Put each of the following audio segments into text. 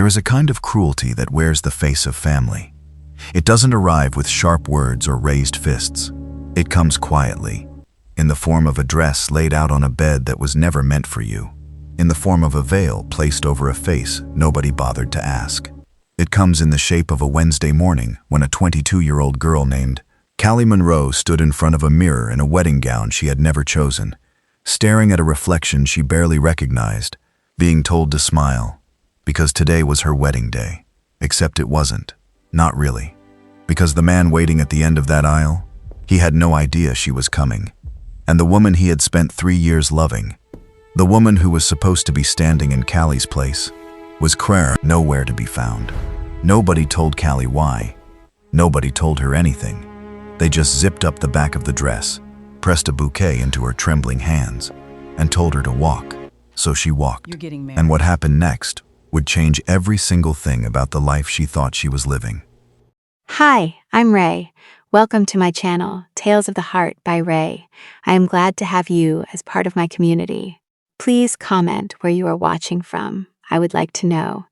There is a kind of cruelty that wears the face of family. It doesn't arrive with sharp words or raised fists. It comes quietly, in the form of a dress laid out on a bed that was never meant for you, in the form of a veil placed over a face nobody bothered to ask. It comes in the shape of a Wednesday morning when a 22-year-old girl named Callie Monroe stood in front of a mirror in a wedding gown she had never chosen, staring at a reflection she barely recognized, being told to smile, because today was her wedding day. Except it wasn't. Not really. Because the man waiting at the end of that aisle, he had no idea she was coming. And the woman he had spent 3 years loving, the woman who was supposed to be standing in Callie's place, was nowhere to be found. Nobody told Callie why. Nobody told her anything. They just zipped up the back of the dress, pressed a bouquet into her trembling hands, and told her to walk. So she walked. You're getting married. And what happened next would change every single thing about the life she thought she was living. Hi, I'm Ray. Welcome to my channel, Tales of the Heart by Ray. I am glad to have you as part of my community. Please comment where you are watching from. I would like to know.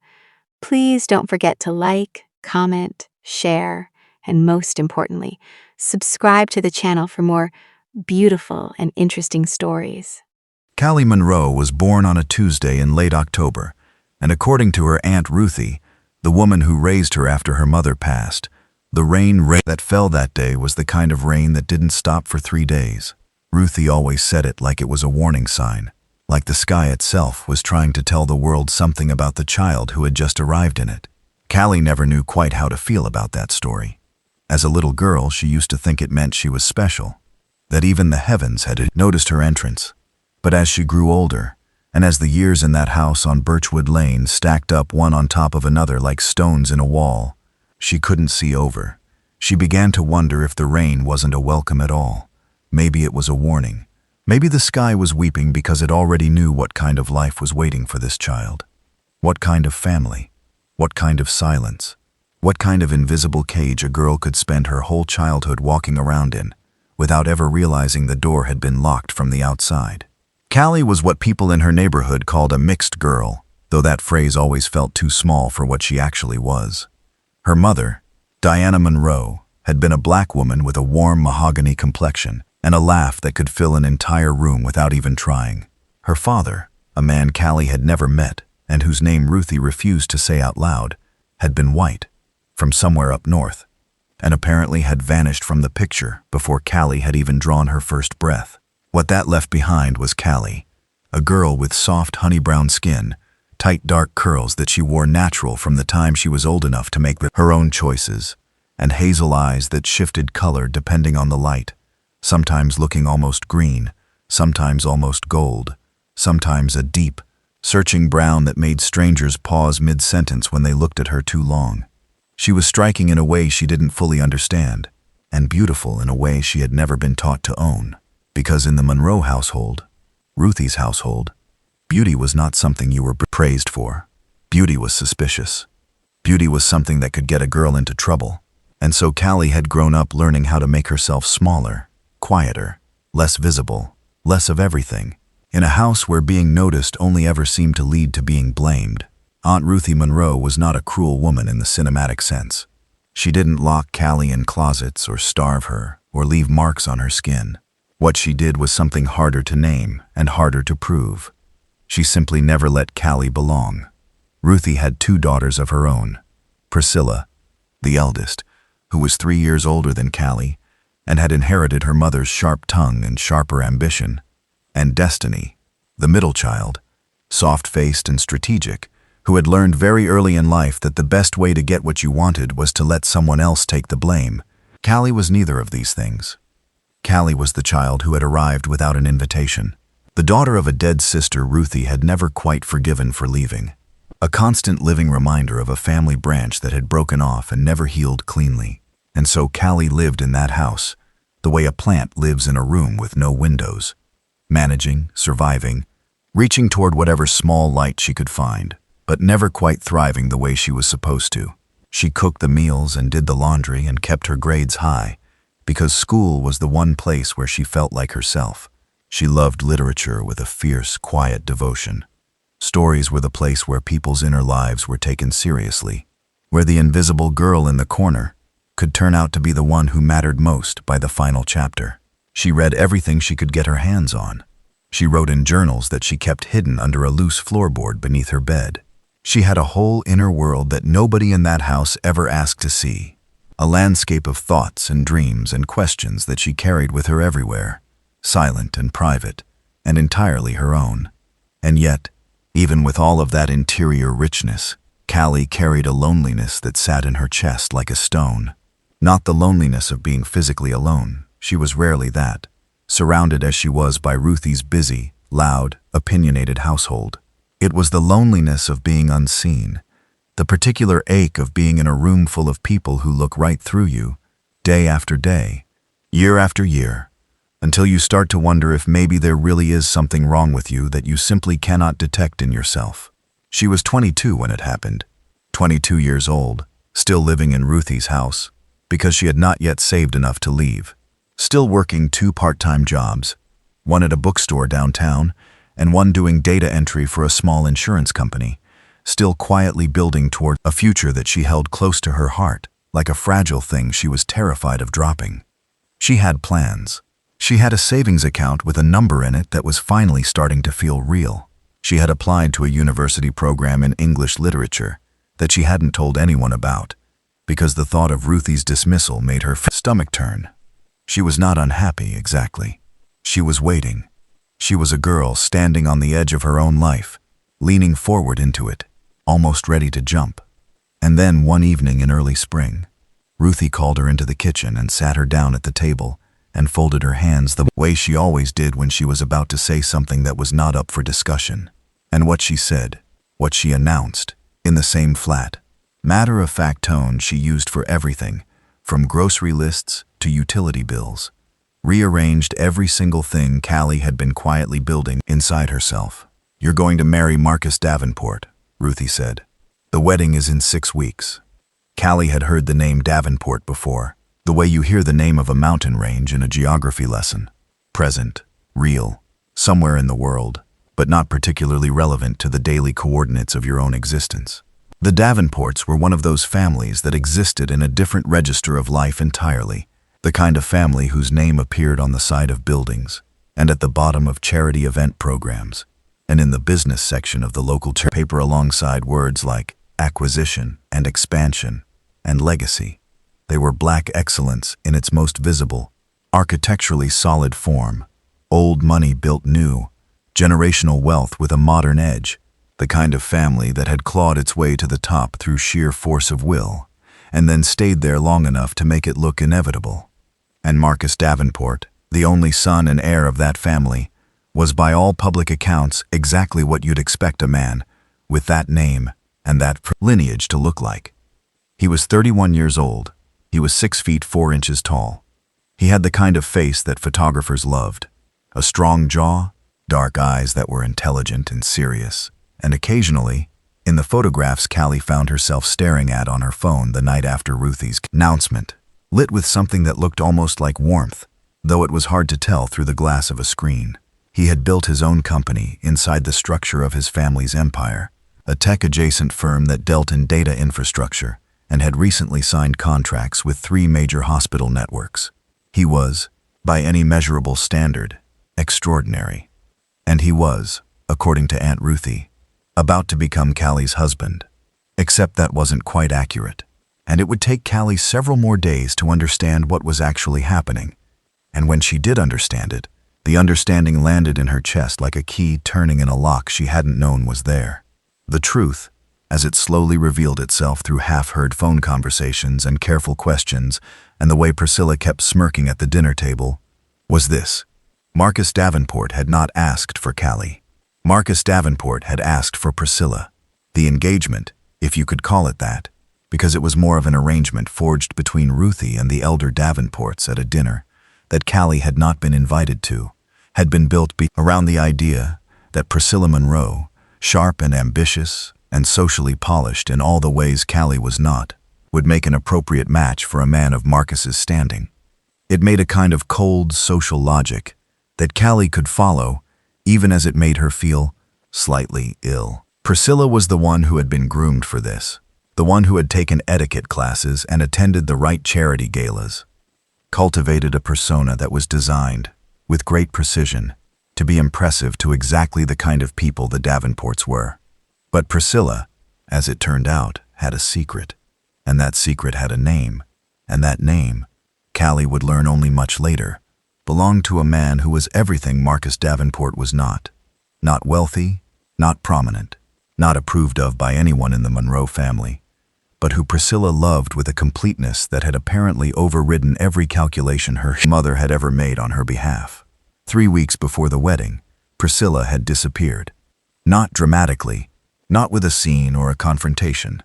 Please don't forget to like, comment, share, and most importantly, subscribe to the channel for more beautiful and interesting stories. Callie Monroe was born on a Tuesday in late October, and according to her Aunt Ruthie, the woman who raised her after her mother passed, the rain that fell that day was the kind of rain that didn't stop for 3 days. Ruthie always said it like it was a warning sign, like the sky itself was trying to tell the world something about the child who had just arrived in it. Callie never knew quite how to feel about that story. As a little girl, she used to think it meant she was special, that even the heavens had noticed her entrance. But as she grew older, and as the years in that house on Birchwood Lane stacked up one on top of another like stones in a wall, she couldn't see over. She began to wonder if the rain wasn't a welcome at all. Maybe it was a warning. Maybe the sky was weeping because it already knew what kind of life was waiting for this child. What kind of family? What kind of silence? What kind of invisible cage a girl could spend her whole childhood walking around in, without ever realizing the door had been locked from the outside? Callie was what people in her neighborhood called a mixed girl, though that phrase always felt too small for what she actually was. Her mother, Diana Monroe, had been a black woman with a warm mahogany complexion and a laugh that could fill an entire room without even trying. Her father, a man Callie had never met and whose name Ruthie refused to say out loud, had been white, from somewhere up north, and apparently had vanished from the picture before Callie had even drawn her first breath. What that left behind was Callie, a girl with soft honey-brown skin, tight dark curls that she wore natural from the time she was old enough to make her own choices, and hazel eyes that shifted color depending on the light, sometimes looking almost green, sometimes almost gold, sometimes a deep, searching brown that made strangers pause mid-sentence when they looked at her too long. She was striking in a way she didn't fully understand, and beautiful in a way she had never been taught to own. Because in the Monroe household, Ruthie's household, beauty was not something you were praised for. Beauty was suspicious. Beauty was something that could get a girl into trouble. And so Callie had grown up learning how to make herself smaller, quieter, less visible, less of everything. In a house where being noticed only ever seemed to lead to being blamed, Aunt Ruthie Monroe was not a cruel woman in the cinematic sense. She didn't lock Callie in closets or starve her or leave marks on her skin. What she did was something harder to name and harder to prove. She simply never let Callie belong. Ruthie had 2 daughters of her own. Priscilla, the eldest, who was 3 years older than Callie and had inherited her mother's sharp tongue and sharper ambition, and Destiny, the middle child, soft-faced and strategic, who had learned very early in life that the best way to get what you wanted was to let someone else take the blame. Callie was neither of these things. Callie was the child who had arrived without an invitation. The daughter of a dead sister Ruthie had never quite forgiven for leaving. A constant living reminder of a family branch that had broken off and never healed cleanly. And so Callie lived in that house, the way a plant lives in a room with no windows, managing, surviving, reaching toward whatever small light she could find, but never quite thriving the way she was supposed to. She cooked the meals and did the laundry and kept her grades high, because school was the one place where she felt like herself. She loved literature with a fierce, quiet devotion. Stories were the place where people's inner lives were taken seriously, where the invisible girl in the corner could turn out to be the one who mattered most by the final chapter. She read everything she could get her hands on. She wrote in journals that she kept hidden under a loose floorboard beneath her bed. She had a whole inner world that nobody in that house ever asked to see, a landscape of thoughts and dreams and questions that she carried with her everywhere, silent and private, and entirely her own. And yet, even with all of that interior richness, Callie carried a loneliness that sat in her chest like a stone. Not the loneliness of being physically alone. She was rarely that, surrounded as she was by Ruthie's busy, loud, opinionated household. It was the loneliness of being unseen, the particular ache of being in a room full of people who look right through you, day after day, year after year, until you start to wonder if maybe there really is something wrong with you that you simply cannot detect in yourself. She was 22 when it happened, 22 years old, still living in Ruthie's house, because she had not yet saved enough to leave. Still working 2 part-time jobs, one at a bookstore downtown and one doing data entry for a small insurance company, still quietly building toward a future that she held close to her heart, like a fragile thing she was terrified of dropping. She had plans. She had a savings account with a number in it that was finally starting to feel real. She had applied to a university program in English literature that she hadn't told anyone about, because the thought of Ruthie's dismissal made her stomach turn. She was not unhappy, exactly. She was waiting. She was a girl standing on the edge of her own life, leaning forward into it, almost ready to jump. And then one evening in early spring, Ruthie called her into the kitchen and sat her down at the table and folded her hands the way she always did when she was about to say something that was not up for discussion. And what she said, what she announced, in the same flat, matter-of-fact tone she used for everything, from grocery lists to utility bills, rearranged every single thing Callie had been quietly building inside herself. "You're going to marry Marcus Davenport," Ruthie said. "The wedding is in 6 weeks." Callie had heard the name Davenport before, the way you hear the name of a mountain range in a geography lesson. Present, real, somewhere in the world, but not particularly relevant to the daily coordinates of your own existence. The Davenports were one of those families that existed in a different register of life entirely, the kind of family whose name appeared on the side of buildings, and at the bottom of charity event programs, and in the business section of the local paper alongside words like acquisition and expansion and legacy. They were black excellence in its most visible, architecturally solid form, old money built new, generational wealth with a modern edge, the kind of family that had clawed its way to the top through sheer force of will, and then stayed there long enough to make it look inevitable. And Marcus Davenport, the only son and heir of that family, was by all public accounts exactly what you'd expect a man with that name and that lineage to look like. He was 31 years old. He was 6 feet 4 inches tall. He had the kind of face that photographers loved, a strong jaw, dark eyes that were intelligent and serious, and occasionally, in the photographs Callie found herself staring at on her phone the night after Ruthie's announcement, lit with something that looked almost like warmth, though it was hard to tell through the glass of a screen. He had built his own company inside the structure of his family's empire, a tech-adjacent firm that dealt in data infrastructure, and had recently signed contracts with 3 major hospital networks. He was, by any measurable standard, extraordinary. And he was, according to Aunt Ruthie, about to become Callie's husband. Except that wasn't quite accurate, and it would take Callie several more days to understand what was actually happening. And when she did understand it, the understanding landed in her chest like a key turning in a lock she hadn't known was there. The truth, as it slowly revealed itself through half-heard phone conversations and careful questions and the way Priscilla kept smirking at the dinner table, was this. Marcus Davenport had not asked for Callie. Marcus Davenport had asked for Priscilla. The engagement, if you could call it that, because it was more of an arrangement forged between Ruthie and the elder Davenports at a dinner that Callie had not been invited to, had been built around the idea that Priscilla Monroe, sharp and ambitious and socially polished in all the ways Callie was not, would make an appropriate match for a man of Marcus's standing. It made a kind of cold social logic that Callie could follow, even as it made her feel slightly ill. Priscilla was the one who had been groomed for this, the one who had taken etiquette classes and attended the right charity galas, cultivated a persona that was designed, with great precision, to be impressive to exactly the kind of people the Davenports were. But Priscilla, as it turned out, had a secret, and that secret had a name, and that name, Callie would learn only much later, belonged to a man who was everything Marcus Davenport was not. Not wealthy, not prominent, not approved of by anyone in the Monroe family, but who Priscilla loved with a completeness that had apparently overridden every calculation her mother had ever made on her behalf. 3 weeks before the wedding, Priscilla had disappeared. Not dramatically, not with a scene or a confrontation.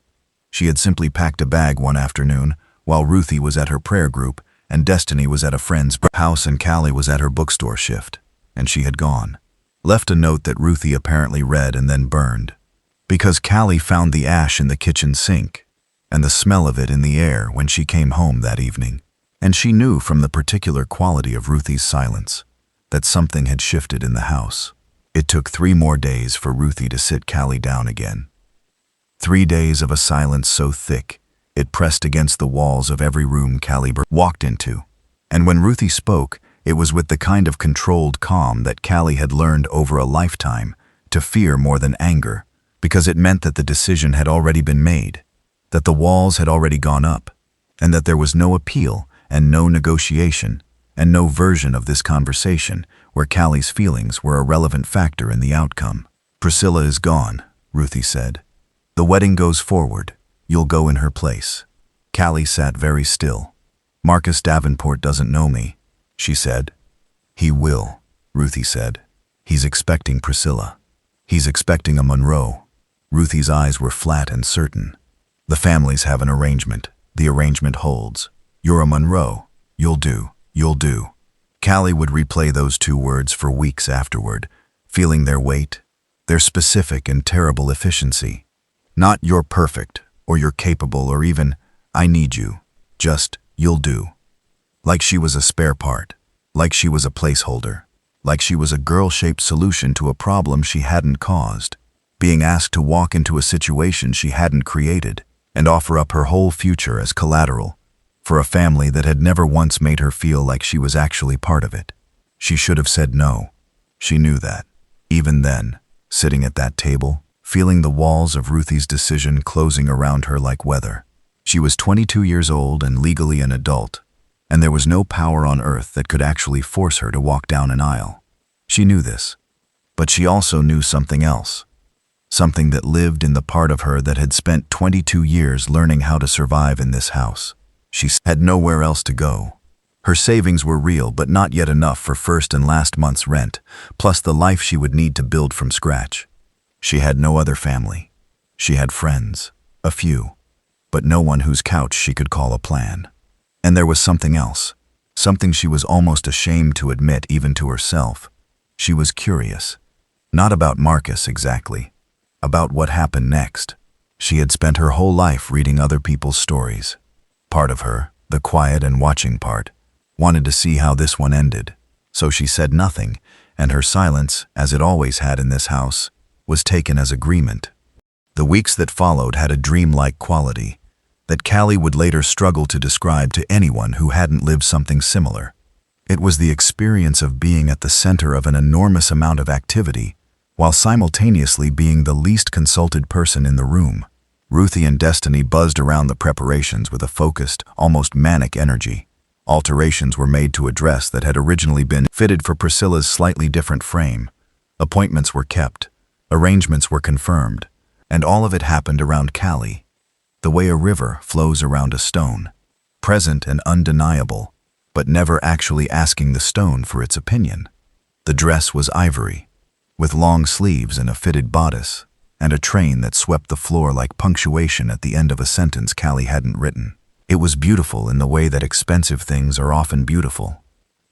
She had simply packed a bag one afternoon while Ruthie was at her prayer group and Destiny was at a friend's house and Callie was at her bookstore shift, and she had gone. Left a note that Ruthie apparently read and then burned. Because Callie found the ash in the kitchen sink and the smell of it in the air when she came home that evening. And she knew from the particular quality of Ruthie's silence that something had shifted in the house. It took 3 more days for Ruthie to sit Callie down again. 3 days of a silence so thick, it pressed against the walls of every room Callie walked into. And when Ruthie spoke, it was with the kind of controlled calm that Callie had learned over a lifetime to fear more than anger, because it meant that the decision had already been made, that the walls had already gone up, and that there was no appeal and no negotiation and no version of this conversation where Callie's feelings were a relevant factor in the outcome. "Priscilla is gone," Ruthie said. "The wedding goes forward. You'll go in her place." Callie sat very still. "Marcus Davenport doesn't know me," she said. "He will," Ruthie said. "He's expecting Priscilla. He's expecting a Monroe." Ruthie's eyes were flat and certain. "The families have an arrangement. The arrangement holds. You're a Monroe. You'll do. You'll do." Callie would replay those 2 words for weeks afterward, feeling their weight, their specific and terrible efficiency. Not "you're perfect," or "you're capable," or even "I need you." Just "you'll do." Like she was a spare part, like she was a placeholder, like she was a girl-shaped solution to a problem she hadn't caused, being asked to walk into a situation she hadn't created and offer up her whole future as collateral for a family that had never once made her feel like she was actually part of it. She should have said no. She knew that. Even then, sitting at that table, feeling the walls of Ruthie's decision closing around her like weather. She was 22 years old and legally an adult, and there was no power on earth that could actually force her to walk down an aisle. She knew this, but she also knew something else. Something that lived in the part of her that had spent 22 years learning how to survive in this house. She had nowhere else to go. Her savings were real, but not yet enough for first and last month's rent, plus the life she would need to build from scratch. She had no other family. She had friends, a few, but no one whose couch she could call a plan. And there was something else, something she was almost ashamed to admit even to herself. She was curious. Not about Marcus exactly, about what happened next. She had spent her whole life reading other people's stories. Part of her, the quiet and watching part, wanted to see how this one ended. So she said nothing, and her silence, as it always had in this house, was taken as agreement. The weeks that followed had a dreamlike quality that Callie would later struggle to describe to anyone who hadn't lived something similar. It was the experience of being at the center of an enormous amount of activity, while simultaneously being the least consulted person in the room. Ruthie and Destiny buzzed around the preparations with a focused, almost manic energy. Alterations were made to a dress that had originally been fitted for Priscilla's slightly different frame. Appointments were kept, arrangements were confirmed, and all of it happened around Callie, the way a river flows around a stone, present and undeniable, but never actually asking the stone for its opinion. The dress was ivory, with long sleeves and a fitted bodice, and a train that swept the floor like punctuation at the end of a sentence Callie hadn't written. It was beautiful in the way that expensive things are often beautiful,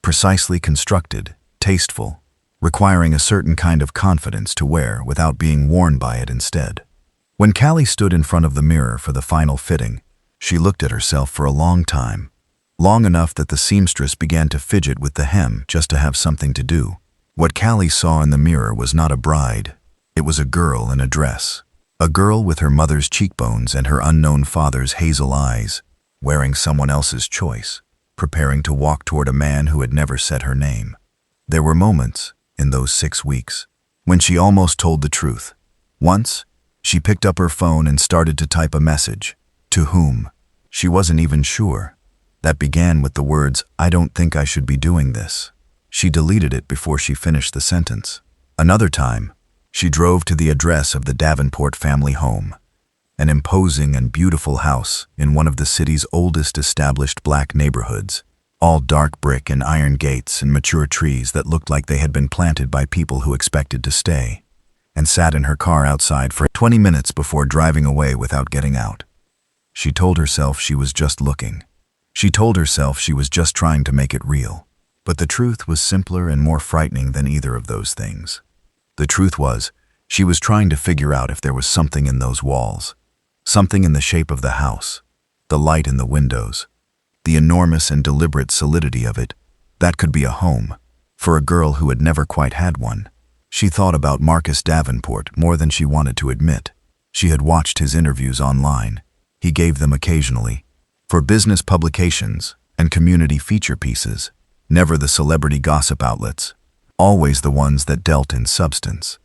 precisely constructed, tasteful, requiring a certain kind of confidence to wear without being worn by it instead. When Callie stood in front of the mirror for the final fitting, she looked at herself for a long time, long enough that the seamstress began to fidget with the hem just to have something to do. What Callie saw in the mirror was not a bride. It was a girl in a dress. A girl with her mother's cheekbones and her unknown father's hazel eyes, wearing someone else's choice, preparing to walk toward a man who had never said her name. There were moments, in those 6 weeks, when she almost told the truth. Once, she picked up her phone and started to type a message. To whom? She wasn't even sure. That began with the words, "I don't think I should be doing this." She deleted it before she finished the sentence. Another time, she drove to the address of the Davenport family home, an imposing and beautiful house in one of the city's oldest established black neighborhoods, all dark brick and iron gates and mature trees that looked like they had been planted by people who expected to stay, and sat in her car outside for 20 minutes before driving away without getting out. She told herself she was just looking. She told herself she was just trying to make it real. But the truth was simpler and more frightening than either of those things. The truth was, she was trying to figure out if there was something in those walls, something in the shape of the house, the light in the windows, the enormous and deliberate solidity of it, that could be a home, for a girl who had never quite had one. She thought about Marcus Davenport more than she wanted to admit. She had watched his interviews online. He gave them occasionally, for business publications and community feature pieces, never the celebrity gossip outlets, always the ones that dealt in substance.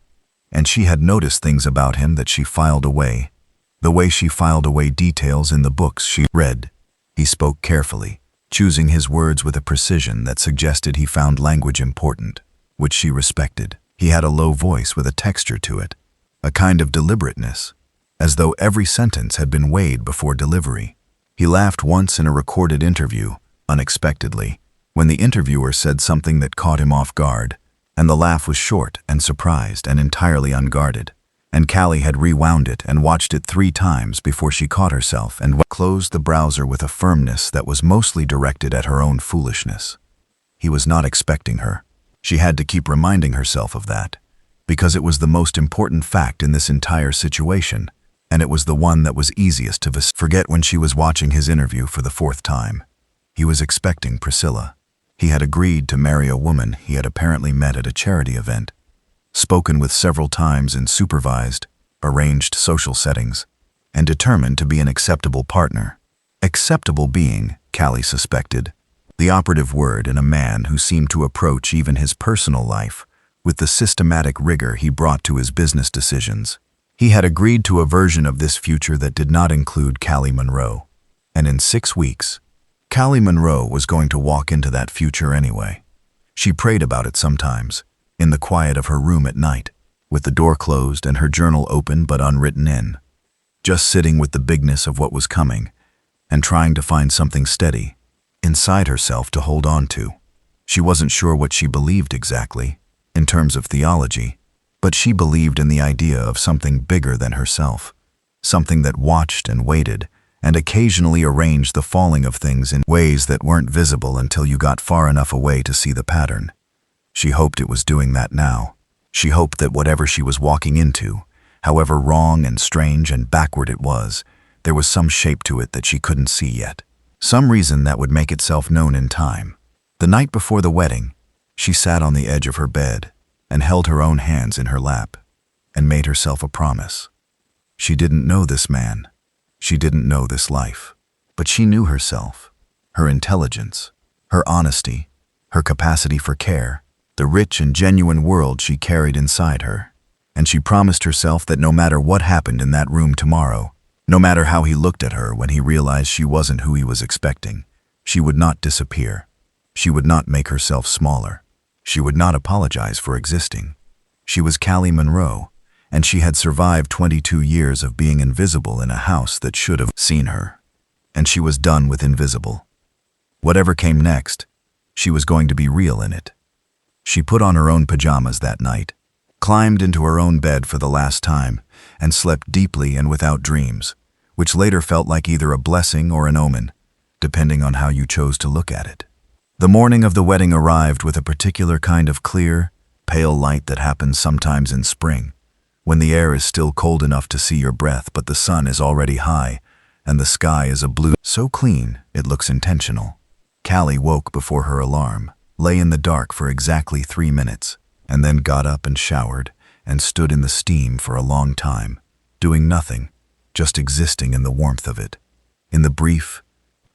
And she had noticed things about him that she filed away, the way she filed away details in the books she read. He spoke carefully, choosing his words with a precision that suggested he found language important, which she respected. He had a low voice with a texture to it, a kind of deliberateness, as though every sentence had been weighed before delivery. He laughed once in a recorded interview, unexpectedly, when the interviewer said something that caught him off guard, and the laugh was short and surprised and entirely unguarded. And Callie had rewound it and watched it 3 times before she caught herself and closed the browser with a firmness that was mostly directed at her own foolishness. He was not expecting her. She had to keep reminding herself of that, because it was the most important fact in this entire situation, and it was the one that was easiest to forget when she was watching his interview for the 4th time. He was expecting Priscilla. He had agreed to marry a woman he had apparently met at a charity event, spoken with several times in supervised, arranged social settings, and determined to be an acceptable partner. Acceptable being, Callie suspected, the operative word in a man who seemed to approach even his personal life with the systematic rigor he brought to his business decisions. He had agreed to a version of this future that did not include Callie Monroe. And in 6 weeks, Callie Monroe was going to walk into that future anyway. She prayed about it sometimes, in the quiet of her room at night, with the door closed and her journal open but unwritten in, just sitting with the bigness of what was coming and trying to find something steady inside herself to hold on to. She wasn't sure what she believed exactly, in terms of theology, but she believed in the idea of something bigger than herself, something that watched and waited and occasionally arranged the falling of things in ways that weren't visible until you got far enough away to see the pattern. She hoped it was doing that now. She hoped that whatever she was walking into, however wrong and strange and backward it was, there was some shape to it that she couldn't see yet, some reason that would make itself known in time. The night before the wedding, she sat on the edge of her bed and held her own hands in her lap and made herself a promise. She didn't know this man. She didn't know this life. But she knew herself, her intelligence, her honesty, her capacity for care, the rich and genuine world she carried inside her. And she promised herself that no matter what happened in that room tomorrow, no matter how he looked at her when he realized she wasn't who he was expecting, she would not disappear. She would not make herself smaller. She would not apologize for existing. She was Callie Monroe, and she had survived 22 years of being invisible in a house that should have seen her. And she was done with invisible. Whatever came next, she was going to be real in it. She put on her own pajamas that night, climbed into her own bed for the last time, and slept deeply and without dreams, which later felt like either a blessing or an omen, depending on how you chose to look at it. The morning of the wedding arrived with a particular kind of clear, pale light that happens sometimes in spring, when the air is still cold enough to see your breath but the sun is already high and the sky is a blue so clean it looks intentional. Callie woke before her alarm, lay in the dark for exactly 3 minutes, and then got up and showered and stood in the steam for a long time, doing nothing, just existing in the warmth of it, in the brief,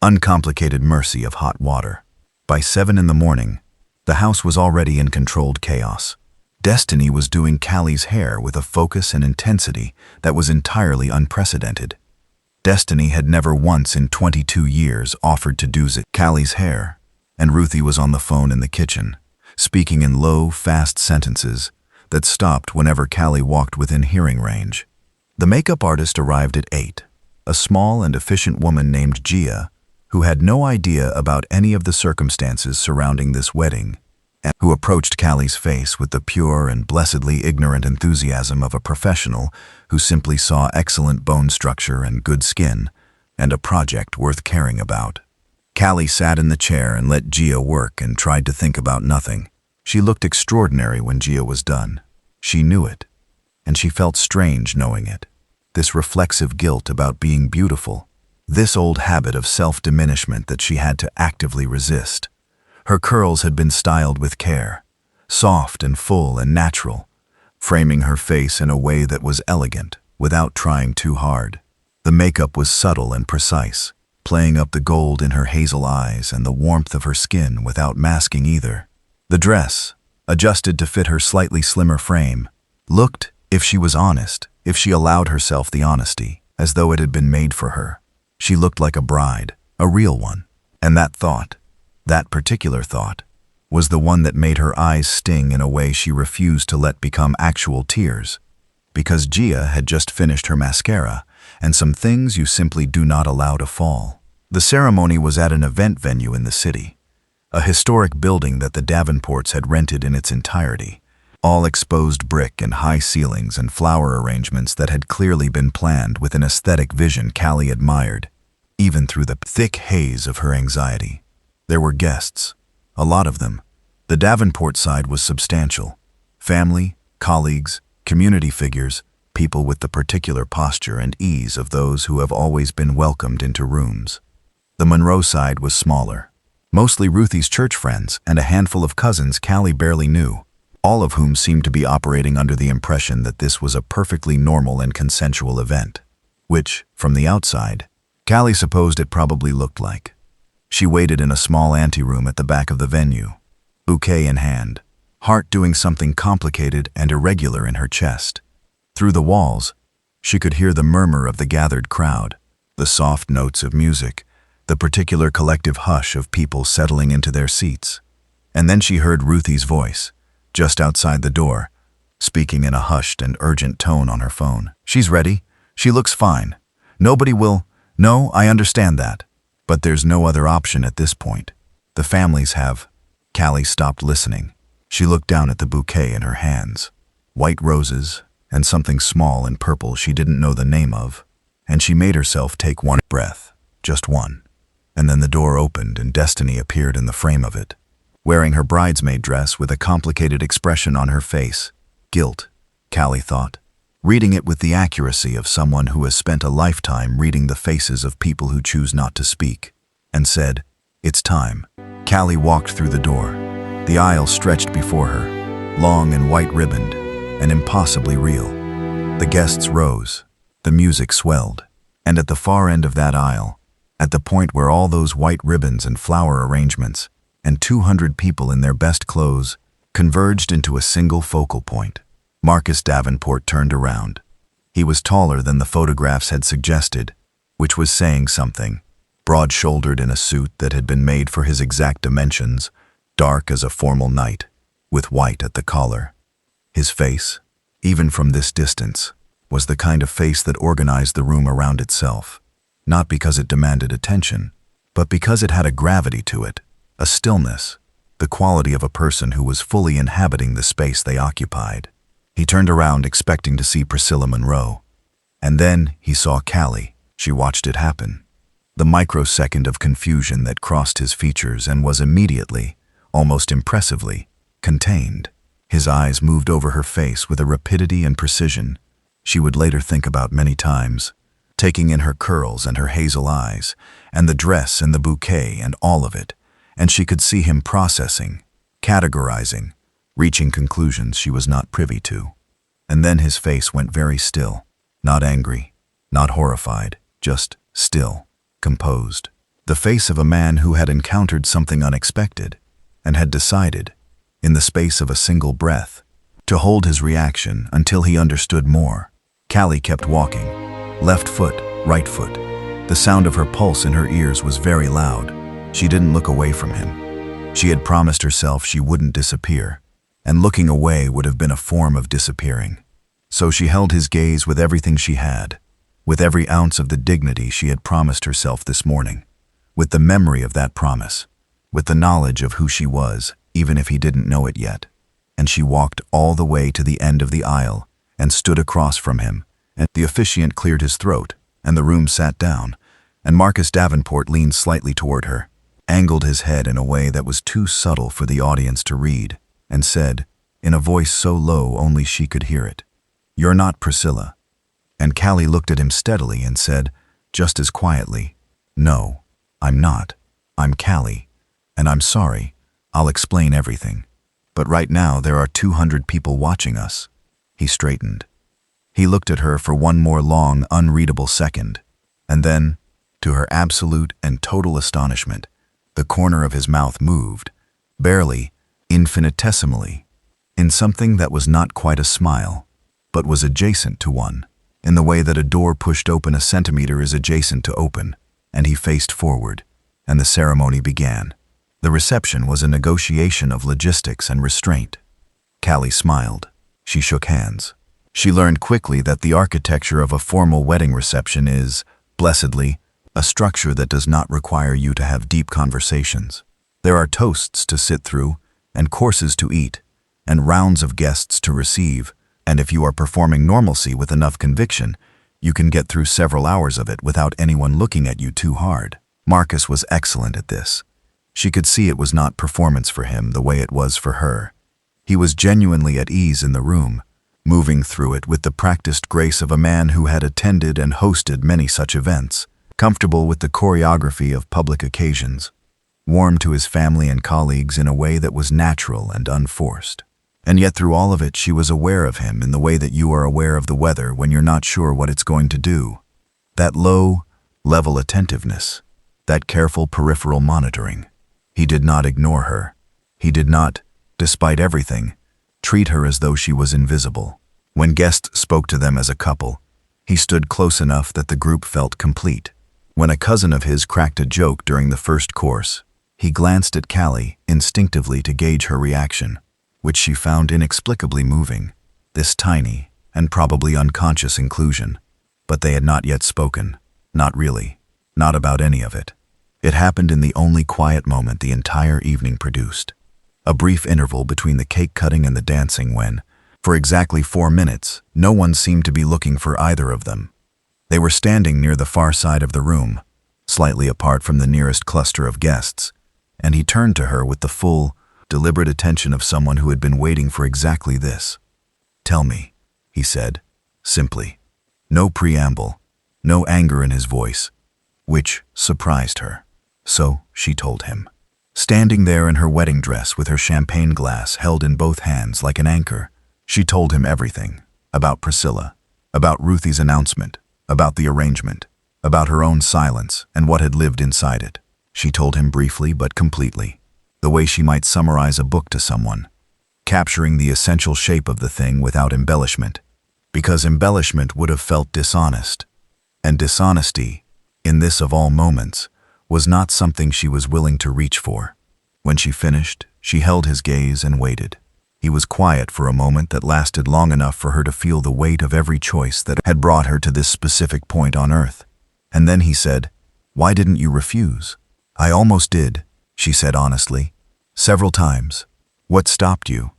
uncomplicated mercy of hot water. By 7 in the morning, the house was already in controlled chaos. Destiny was doing Callie's hair with a focus and intensity that was entirely unprecedented. Destiny had never once in 22 years offered to do Callie's hair, and Ruthie was on the phone in the kitchen, speaking in low, fast sentences that stopped whenever Callie walked within hearing range. The makeup artist arrived at 8, a small and efficient woman named Gia, who had no idea about any of the circumstances surrounding this wedding, and who approached Callie's face with the pure and blessedly ignorant enthusiasm of a professional who simply saw excellent bone structure and good skin, and a project worth caring about. Callie sat in the chair and let Gia work and tried to think about nothing. She looked extraordinary when Gia was done. She knew it, and she felt strange knowing it. This reflexive guilt about being beautiful, this old habit of self-diminishment that she had to actively resist. Her curls had been styled with care, soft and full and natural, framing her face in a way that was elegant without trying too hard. The makeup was subtle and precise, playing up the gold in her hazel eyes and the warmth of her skin without masking either. The dress, adjusted to fit her slightly slimmer frame, looked, if she was honest, if she allowed herself the honesty, as though it had been made for her. She looked like a bride, a real one. And that particular thought, was the one that made her eyes sting in a way she refused to let become actual tears. Because Gia had just finished her mascara, and some things you simply do not allow to fall. The ceremony was at an event venue in the city, a historic building that the Davenports had rented in its entirety, all exposed brick and high ceilings and flower arrangements that had clearly been planned with an aesthetic vision Callie admired, even through the thick haze of her anxiety. There were guests, a lot of them. The Davenport side was substantial. Family, colleagues, community figures, people with the particular posture and ease of those who have always been welcomed into rooms. The Monroe side was smaller, mostly Ruthie's church friends and a handful of cousins Callie barely knew, all of whom seemed to be operating under the impression that this was a perfectly normal and consensual event, which, from the outside, Callie supposed it probably looked like. She waited in a small anteroom at the back of the venue, bouquet in hand, heart doing something complicated and irregular in her chest. Through the walls, she could hear the murmur of the gathered crowd, the soft notes of music, the particular collective hush of people settling into their seats. And then she heard Ruthie's voice, just outside the door, speaking in a hushed and urgent tone on her phone. "She's ready. She looks fine. Nobody will. No, I understand that. But there's no other option at this point. The families have." Callie stopped listening. She looked down at the bouquet in her hands. White roses, and something small and purple she didn't know the name of, and she made herself take one breath, just one. And then the door opened and Destiny appeared in the frame of it, wearing her bridesmaid dress with a complicated expression on her face. Guilt, Callie thought, reading it with the accuracy of someone who has spent a lifetime reading the faces of people who choose not to speak, and said, "It's time." Callie walked through the door. The aisle stretched before her, long and white-ribboned, and impossibly real. The guests rose, the music swelled, and at the far end of that aisle, at the point where all those white ribbons and flower arrangements, and 200 people in their best clothes, converged into a single focal point. Marcus Davenport turned around. He was taller than the photographs had suggested, which was saying something. Broad-shouldered in a suit that had been made for his exact dimensions, dark as a formal night, with white at the collar. His face, even from this distance, was the kind of face that organized the room around itself, not because it demanded attention, but because it had a gravity to it, a stillness, the quality of a person who was fully inhabiting the space they occupied. He turned around expecting to see Priscilla Monroe. And then he saw Callie. She watched it happen. The microsecond of confusion that crossed his features and was immediately, almost impressively, contained. His eyes moved over her face with a rapidity and precision she would later think about many times, taking in her curls and her hazel eyes, and the dress and the bouquet and all of it, and she could see him processing, categorizing, reaching conclusions she was not privy to. And then his face went very still. Not angry, not horrified, just still, composed. The face of a man who had encountered something unexpected and had decided, in the space of a single breath, to hold his reaction until he understood more. Callie kept walking. Left foot, right foot. The sound of her pulse in her ears was very loud. She didn't look away from him. She had promised herself she wouldn't disappear, and looking away would have been a form of disappearing. So she held his gaze with everything she had, with every ounce of the dignity she had promised herself this morning, with the memory of that promise, with the knowledge of who she was, even if he didn't know it yet. And she walked all the way to the end of the aisle and stood across from him, and the officiant cleared his throat, and the room sat down, and Marcus Davenport leaned slightly toward her, angled his head in a way that was too subtle for the audience to read, and said, in a voice so low only she could hear it, "You're not Priscilla." And Callie looked at him steadily and said, just as quietly, "No, I'm not. I'm Callie, and I'm sorry. I'll explain everything. But right now there are 200 people watching us." He straightened. He looked at her for one more long, unreadable second, and then, to her absolute and total astonishment, the corner of his mouth moved, barely, infinitesimally, in something that was not quite a smile, but was adjacent to one, in the way that a door pushed open a centimeter is adjacent to open, and he faced forward, and the ceremony began. The reception was a negotiation of logistics and restraint. Callie smiled. She shook hands. She learned quickly that the architecture of a formal wedding reception is, blessedly, a structure that does not require you to have deep conversations. There are toasts to sit through, and courses to eat, and rounds of guests to receive, and if you are performing normalcy with enough conviction, you can get through several hours of it without anyone looking at you too hard. Marcus was excellent at this. She could see it was not performance for him the way it was for her. He was genuinely at ease in the room, moving through it with the practiced grace of a man who had attended and hosted many such events, comfortable with the choreography of public occasions, warm to his family and colleagues in a way that was natural and unforced. And yet through all of it she was aware of him in the way that you are aware of the weather when you're not sure what it's going to do. That low, level attentiveness, that careful peripheral monitoring. He did not ignore her. He did not, despite everything, treat her as though she was invisible. When guests spoke to them as a couple, he stood close enough that the group felt complete. When a cousin of his cracked a joke during the first course, he glanced at Callie instinctively to gauge her reaction, which she found inexplicably moving, this tiny and probably unconscious inclusion. But they had not yet spoken, not really, not about any of it. It happened in the only quiet moment the entire evening produced. A brief interval between the cake cutting and the dancing when, for exactly 4 minutes, no one seemed to be looking for either of them. They were standing near the far side of the room, slightly apart from the nearest cluster of guests, and he turned to her with the full, deliberate attention of someone who had been waiting for exactly this. "Tell me," he said, simply. No preamble, no anger in his voice, which surprised her. So she told him. Standing there in her wedding dress with her champagne glass held in both hands like an anchor, she told him everything, about Priscilla, about Ruthie's announcement, about the arrangement, about her own silence and what had lived inside it. She told him briefly but completely, the way she might summarize a book to someone, capturing the essential shape of the thing without embellishment, because embellishment would have felt dishonest, and dishonesty, in this of all moments, was not something she was willing to reach for. When she finished, she held his gaze and waited. He was quiet for a moment that lasted long enough for her to feel the weight of every choice that had brought her to this specific point on earth. And then he said, "Why didn't you refuse?" "I almost did," she said honestly. "Several times." "What stopped you?"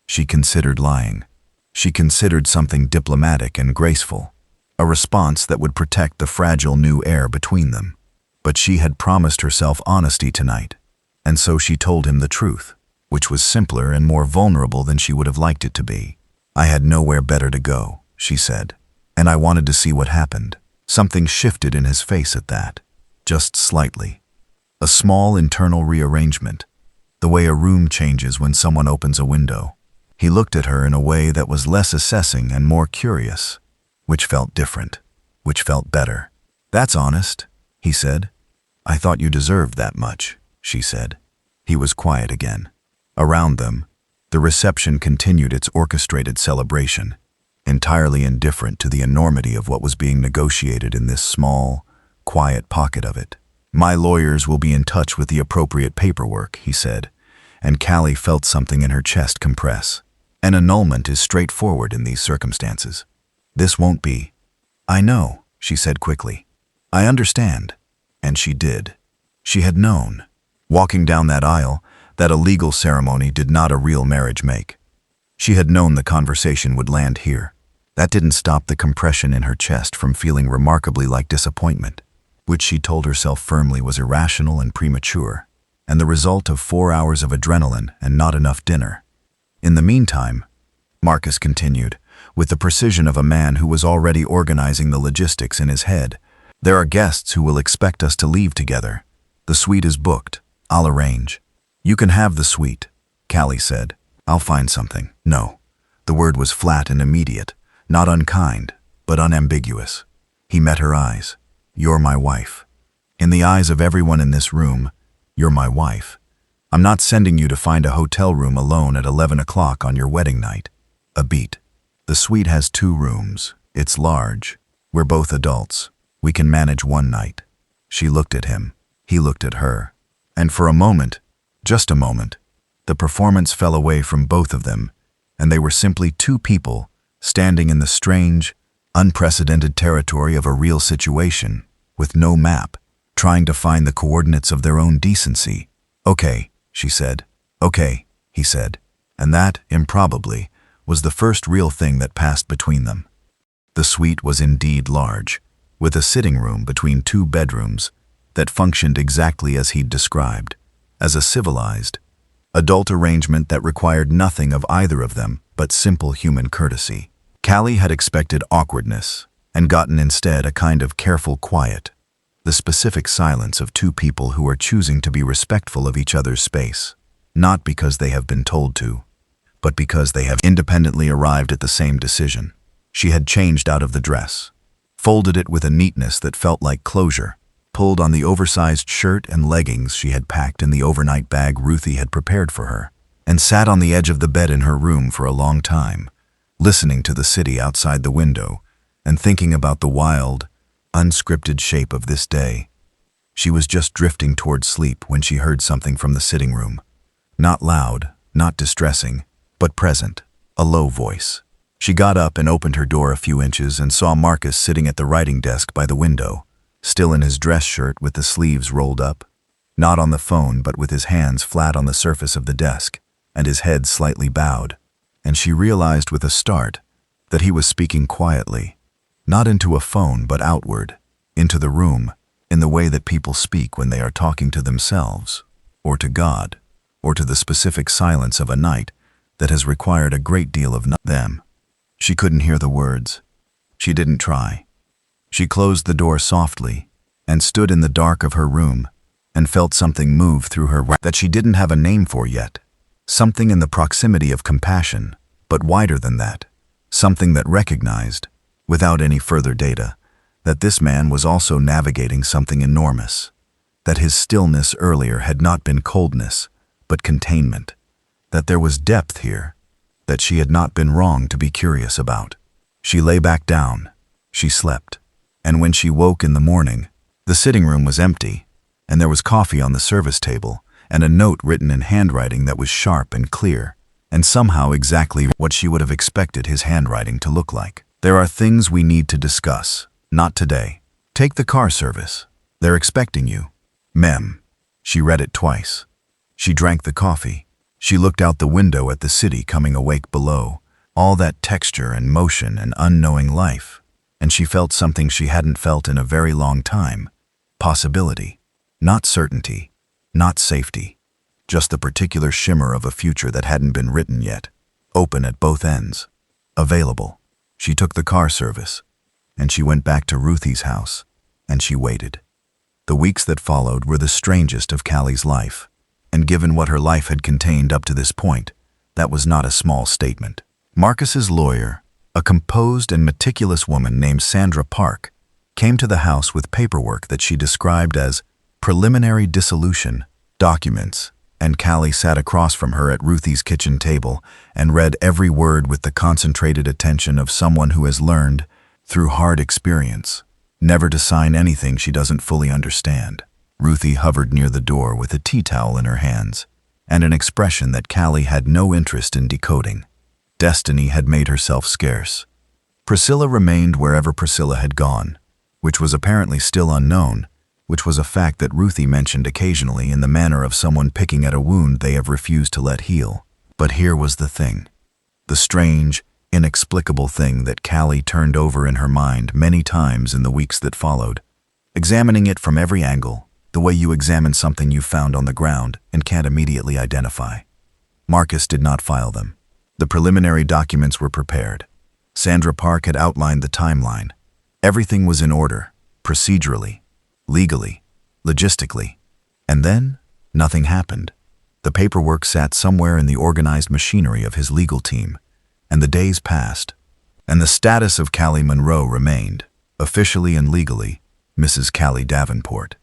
She considered lying. She considered something diplomatic and graceful, a response that would protect the fragile new air between them. But she had promised herself honesty tonight, and so she told him the truth, which was simpler and more vulnerable than she would have liked it to be. "I had nowhere better to go," she said, "and I wanted to see what happened." Something shifted in his face at that, just slightly. A small internal rearrangement, the way a room changes when someone opens a window. He looked at her in a way that was less assessing and more curious, which felt different, which felt better. "That's honest," he said. "I thought you deserved that much," she said. He was quiet again. Around them, the reception continued its orchestrated celebration, entirely indifferent to the enormity of what was being negotiated in this small, quiet pocket of it. "My lawyers will be in touch with the appropriate paperwork," he said, and Callie felt something in her chest compress. An annulment is straightforward in these circumstances. "This won't be." "I know," she said quickly. "I understand." And she did. She had known. Walking down that aisle, that a legal ceremony did not a real marriage make. She had known the conversation would land here. That didn't stop the compression in her chest from feeling remarkably like disappointment, which she told herself firmly was irrational and premature, and the result of 4 hours of adrenaline and not enough dinner. In the meantime, Marcus continued, with the precision of a man who was already organizing the logistics in his head. "There are guests who will expect us to leave together. The suite is booked. I'll arrange." "You can have the suite," Callie said. "I'll find something." "No." The word was flat and immediate, not unkind, but unambiguous. He met her eyes. "You're my wife. In the eyes of everyone in this room, you're my wife. I'm not sending you to find a hotel room alone at 11 o'clock on your wedding night." A beat. "The suite has 2 rooms. It's large. We're both adults. We can manage one night." She looked at him. He looked at her. And for a moment, just a moment, the performance fell away from both of them, and they were simply 2 people standing in the strange, unprecedented territory of a real situation, with no map, trying to find the coordinates of their own decency. "Okay," she said. "Okay," he said. And that, improbably, was the first real thing that passed between them. The suite was indeed large, with a sitting room between 2 bedrooms that functioned exactly as he'd described, as a civilized, adult arrangement that required nothing of either of them but simple human courtesy. Callie had expected awkwardness and gotten instead a kind of careful quiet, the specific silence of 2 people who are choosing to be respectful of each other's space, not because they have been told to, but because they have independently arrived at the same decision. She had changed out of the dress, folded it with a neatness that felt like closure, pulled on the oversized shirt and leggings she had packed in the overnight bag Ruthie had prepared for her, and sat on the edge of the bed in her room for a long time, listening to the city outside the window and thinking about the wild, unscripted shape of this day. She was just drifting toward sleep when she heard something from the sitting room. Not loud, not distressing, but present, a low voice. She got up and opened her door a few inches and saw Marcus sitting at the writing desk by the window, still in his dress shirt with the sleeves rolled up, not on the phone but with his hands flat on the surface of the desk and his head slightly bowed. And she realized with a start that he was speaking quietly, not into a phone but outward, into the room, in the way that people speak when they are talking to themselves, or to God, or to the specific silence of a night that has required a great deal of them. She couldn't hear the words. She didn't try. She closed the door softly and stood in the dark of her room and felt something move through her that she didn't have a name for yet. Something in the proximity of compassion, but wider than that. Something that recognized, without any further data, that this man was also navigating something enormous, that his stillness earlier had not been coldness, but containment, that there was depth here, that she had not been wrong to be curious about. She lay back down. She slept. And when she woke in the morning, the sitting room was empty, and there was coffee on the service table, and a note written in handwriting that was sharp and clear, and somehow exactly what she would have expected his handwriting to look like. "There are things we need to discuss. Not today. Take the car service. They're expecting you. Mem." She read it twice. She drank the coffee. She looked out the window at the city coming awake below, all that texture and motion and unknowing life, and she felt something she hadn't felt in a very long time. Possibility. Not certainty. Not safety. Just the particular shimmer of a future that hadn't been written yet. Open at both ends. Available. She took the car service, and she went back to Ruthie's house, and she waited. The weeks that followed were the strangest of Callie's life, and given what her life had contained up to this point, That was not a small statement. Marcus's lawyer, a composed and meticulous woman named Sandra Park, came to the house with paperwork that she described as preliminary dissolution, documents, and Callie sat across from her at Ruthie's kitchen table and read every word with the concentrated attention of someone who has learned, through hard experience, never to sign anything she doesn't fully understand. Ruthie hovered near the door with a tea towel in her hands and an expression that Callie had no interest in decoding. Destiny had made herself scarce. Priscilla remained wherever Priscilla had gone, which was apparently still unknown, which was a fact that Ruthie mentioned occasionally in the manner of someone picking at a wound they have refused to let heal. But here was the thing. The strange, inexplicable thing that Callie turned over in her mind many times in the weeks that followed, examining it from every angle, the way you examine something you found on the ground and can't immediately identify. Marcus did not file them. The preliminary documents were prepared. Sandra Park had outlined the timeline. Everything was in order, procedurally, legally, logistically. And then, nothing happened. The paperwork sat somewhere in the organized machinery of his legal team, and the days passed, and the status of Callie Monroe remained, officially and legally, Mrs. Callie Davenport.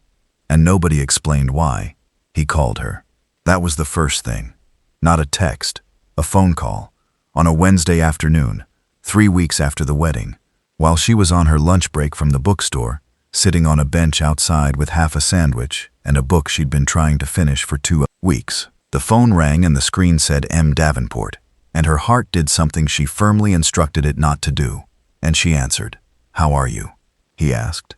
And nobody explained why. He called her. That was the first thing. Not a text, a phone call, on a Wednesday afternoon, 3 weeks after the wedding, while she was on her lunch break from the bookstore, sitting on a bench outside with half a sandwich and a book she'd been trying to finish for 2 weeks. The phone rang and the screen said M. Davenport, and her heart did something she firmly instructed it not to do, and she answered. "How are you?" he asked,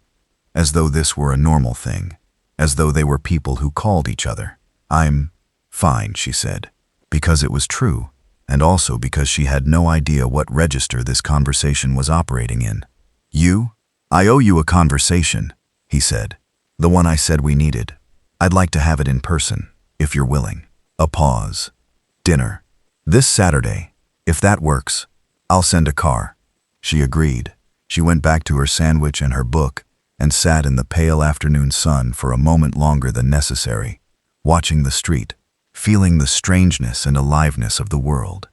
as though this were a normal thing, as though they were people who called each other. "I'm fine," she said, because it was true, and also because she had no idea what register this conversation was operating in. "You? I owe you a conversation," he said. "The one I said we needed. I'd like to have it in person, if you're willing." A pause. "Dinner. This Saturday. If that works, I'll send a car." She agreed. She went back to her sandwich and her book and sat in the pale afternoon sun for a moment longer than necessary, watching the street, feeling the strangeness and aliveness of the world.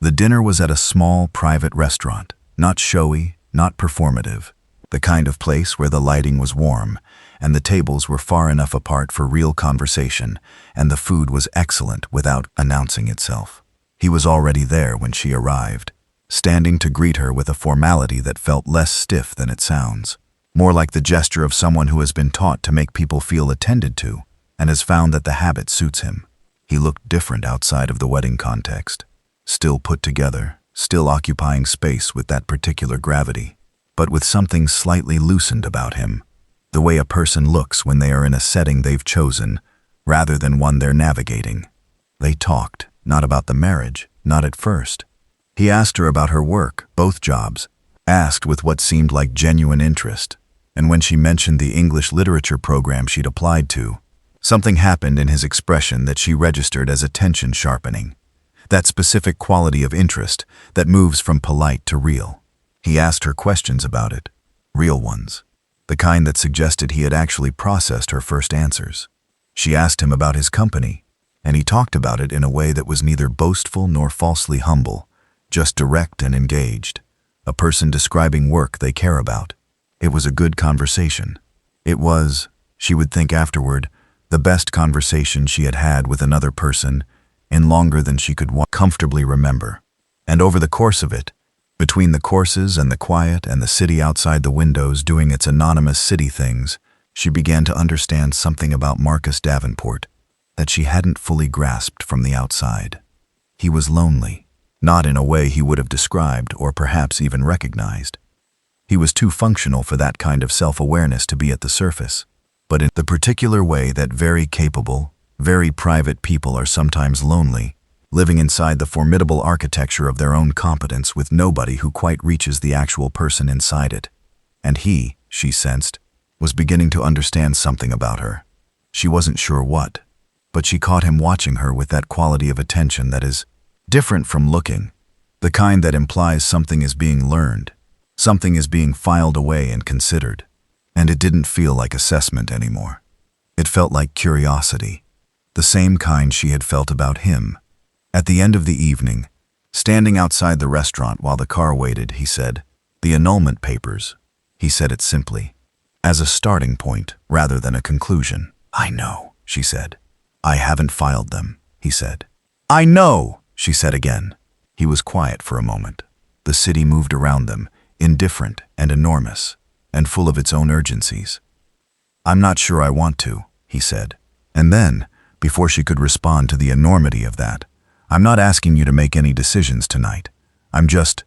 The dinner was at a small, private restaurant, not showy, not performative, the kind of place where the lighting was warm, and the tables were far enough apart for real conversation, and the food was excellent without announcing itself. He was already there when she arrived, standing to greet her with a formality that felt less stiff than it sounds, more like the gesture of someone who has been taught to make people feel attended to and has found that the habit suits him. He looked different outside of the wedding context, still put together, still occupying space with that particular gravity, but with something slightly loosened about him, the way a person looks when they are in a setting they've chosen, rather than one they're navigating. They talked, not about the marriage, not at first. He asked her about her work, both jobs, asked with what seemed like genuine interest, and when she mentioned the English literature program she'd applied to, something happened in his expression that she registered as attention sharpening, that specific quality of interest that moves from polite to real. He asked her questions about it, real ones, the kind that suggested he had actually processed her first answers. She asked him about his company, and he talked about it in a way that was neither boastful nor falsely humble, just direct and engaged, a person describing work they care about. It was a good conversation. It was, she would think afterward, the best conversation she had had with another person in longer than she could comfortably remember. And over the course of it, between the courses and the quiet and the city outside the windows doing its anonymous city things, she began to understand something about Marcus Davenport that she hadn't fully grasped from the outside. He was lonely, not in a way he would have described or perhaps even recognized. He was too functional for that kind of self-awareness to be at the surface, but in the particular way that very capable, very private people are sometimes lonely, living inside the formidable architecture of their own competence with nobody who quite reaches the actual person inside it. And he, she sensed, was beginning to understand something about her. She wasn't sure what, but she caught him watching her with that quality of attention that is different from looking, the kind that implies something is being learned, something is being filed away and considered. And it didn't feel like assessment anymore. It felt like curiosity, the same kind she had felt about him, At the end of the evening, standing outside the restaurant while the car waited, he said, "The annulment papers." He said it simply, as a starting point rather than a conclusion. "I know," she said. "I haven't filed them," he said. "I know," she said again. He was quiet for a moment. The city moved around them, indifferent and enormous, and full of its own urgencies. "I'm not sure I want to," he said. And then, before she could respond to the enormity of that, "I'm not asking you to make any decisions tonight. I'm just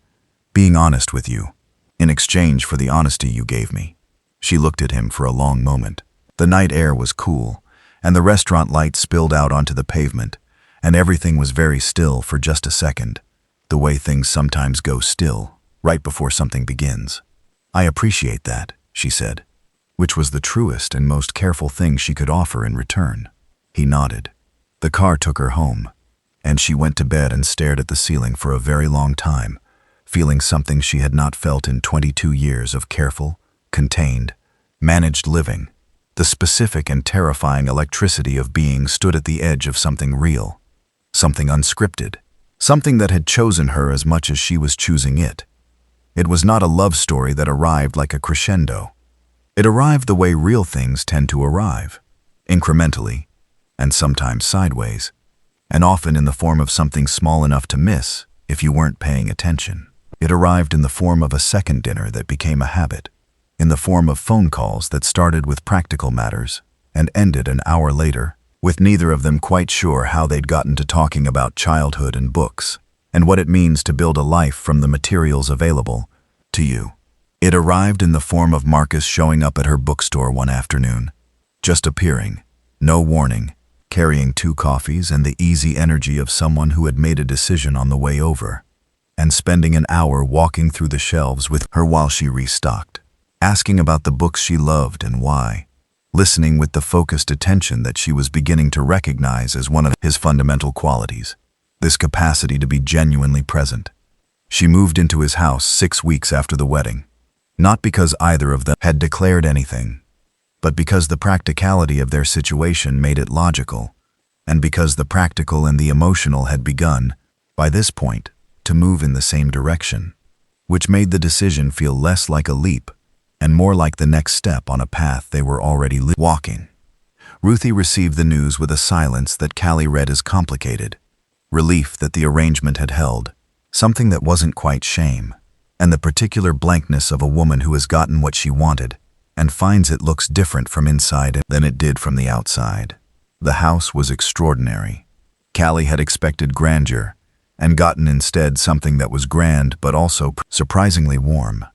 being honest with you, in exchange for the honesty you gave me." She looked at him for a long moment. The night air was cool, and the restaurant lights spilled out onto the pavement, and everything was very still for just a second, the way things sometimes go still, right before something begins. "I appreciate that," she said, which was the truest and most careful thing she could offer in return. He nodded. The car took her home, and she went to bed and stared at the ceiling for a very long time, feeling something she had not felt in 22 years of careful, contained, managed living. The specific and terrifying electricity of being stood at the edge of something real, something unscripted, something that had chosen her as much as she was choosing it. It was not a love story that arrived like a crescendo. It arrived the way real things tend to arrive, incrementally, and sometimes sideways, and often in the form of something small enough to miss if you weren't paying attention. It arrived in the form of a second dinner that became a habit, in the form of phone calls that started with practical matters and ended an hour later, with neither of them quite sure how they'd gotten to talking about childhood and books, and what it means to build a life from the materials available to you. It arrived in the form of Marcus showing up at her bookstore one afternoon, just appearing, no warning, carrying 2 coffees and the easy energy of someone who had made a decision on the way over, and spending an hour walking through the shelves with her while she restocked, asking about the books she loved and why, listening with the focused attention that she was beginning to recognize as one of his fundamental qualities, this capacity to be genuinely present. She moved into his house 6 weeks after the wedding, not because either of them had declared anything, but because the practicality of their situation made it logical, and because the practical and the emotional had begun, by this point, to move in the same direction, which made the decision feel less like a leap and more like the next step on a path they were already walking. Ruthie received the news with a silence that Callie read as complicated, relief that the arrangement had held, something that wasn't quite shame, and the particular blankness of a woman who has gotten what she wanted and finds it looks different from inside than it did from the outside. The house was extraordinary. Callie had expected grandeur and gotten instead something that was grand but also surprisingly warm.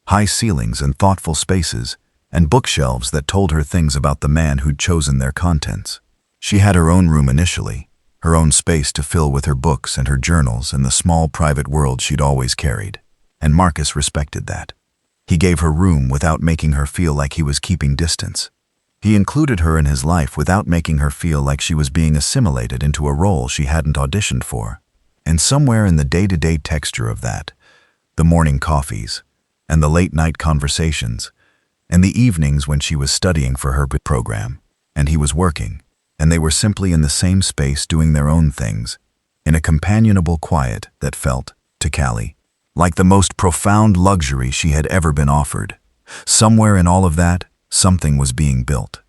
High ceilings and thoughtful spaces, and bookshelves that told her things about the man who'd chosen their contents. She had her own room initially, her own space to fill with her books and her journals and the small private world she'd always carried, and Marcus respected that. He gave her room without making her feel like he was keeping distance. He included her in his life without making her feel like she was being assimilated into a role she hadn't auditioned for. And somewhere in the day-to-day texture of that, the morning coffees, and the late-night conversations, and the evenings when she was studying for her program, and he was working, and they were simply in the same space doing their own things, in a companionable quiet that felt, to Callie, like the most profound luxury she had ever been offered. Somewhere in all of that, something was being built.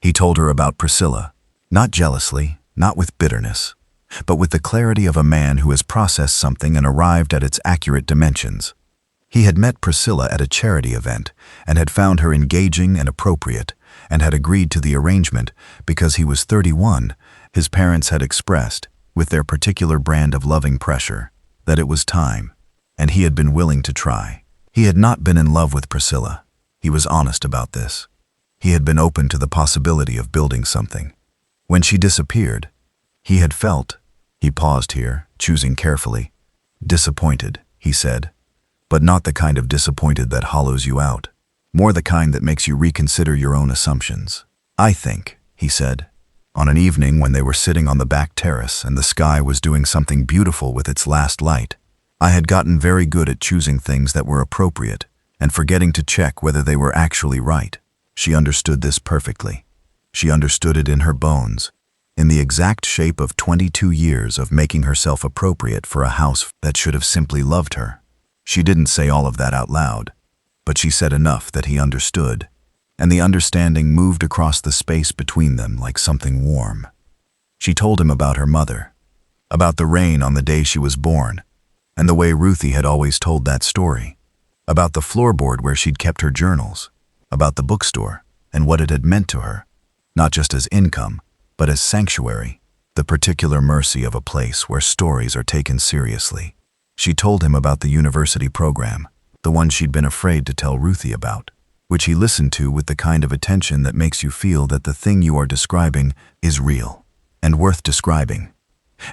He told her about Priscilla, not jealously, not with bitterness, but with the clarity of a man who has processed something and arrived at its accurate dimensions. He had met Priscilla at a charity event and had found her engaging and appropriate, and had agreed to the arrangement because he was 31. His parents had expressed, with their particular brand of loving pressure, that it was time, and he had been willing to try. He had not been in love with Priscilla. He was honest about this. He had been open to the possibility of building something. When she disappeared, he had felt, he paused here, choosing carefully, disappointed, he said, but not the kind of disappointed that hollows you out, more the kind that makes you reconsider your own assumptions. "I think," he said, on an evening when they were sitting on the back terrace and the sky was doing something beautiful with its last light, "I had gotten very good at choosing things that were appropriate and forgetting to check whether they were actually right." She understood this perfectly. She understood it in her bones. in the exact shape of 22 years of making herself appropriate for a house that should have simply loved her. She didn't say all of that out loud, but she said enough that he understood, and the understanding moved across the space between them like something warm. She told him about her mother, about the rain on the day she was born, and the way Ruthie had always told that story, about the floorboard where she'd kept her journals, about the bookstore and what it had meant to her, not just as income, but as sanctuary, the particular mercy of a place where stories are taken seriously. She told him about the university program, the one she'd been afraid to tell Ruthie about, which he listened to with the kind of attention that makes you feel that the thing you are describing is real and worth describing.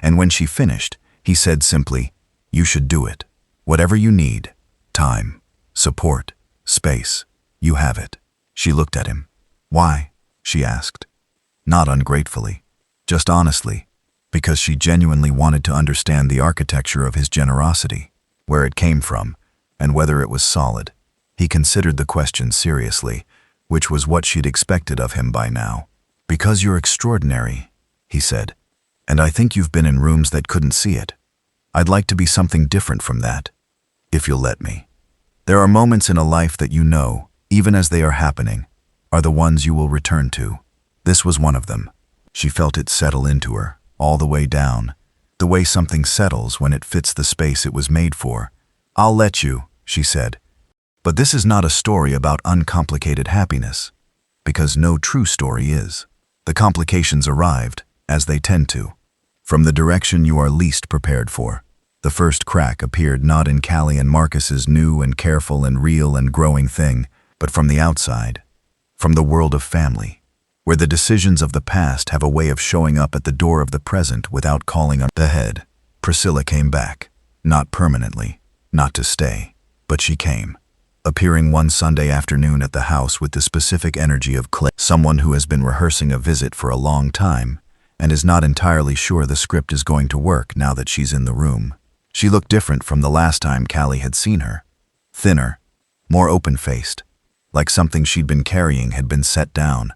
And when she finished, he said simply, "You should do it. Whatever you need, time, support, space, you have it." She looked at him. "Why?" she asked. Not ungratefully, just honestly, because she genuinely wanted to understand the architecture of his generosity, where it came from, and whether it was solid. He considered the question seriously, which was what she'd expected of him by now. "Because you're extraordinary," he said, "and I think you've been in rooms that couldn't see it. I'd like to be something different from that, if you'll let me. There are moments in a life that you know, even as they are happening, are the ones you will return to. This was one of them." She felt it settle into her, all the way down, the way something settles when it fits the space it was made for. "I'll let you," she said. "But this is not a story about uncomplicated happiness, because no true story is. The complications arrived, as they tend to, from the direction you are least prepared for." The first crack appeared not in Callie and Marcus's new and careful and real and growing thing, but from the outside, from the world of family, where the decisions of the past have a way of showing up at the door of the present without calling on the head. Priscilla came back, not permanently, not to stay, but she came, appearing one Sunday afternoon at the house with the specific energy of someone who has been rehearsing a visit for a long time and is not entirely sure the script is going to work now that she's in the room. She looked different from the last time Callie had seen her. Thinner, more open-faced, like something she'd been carrying had been set down,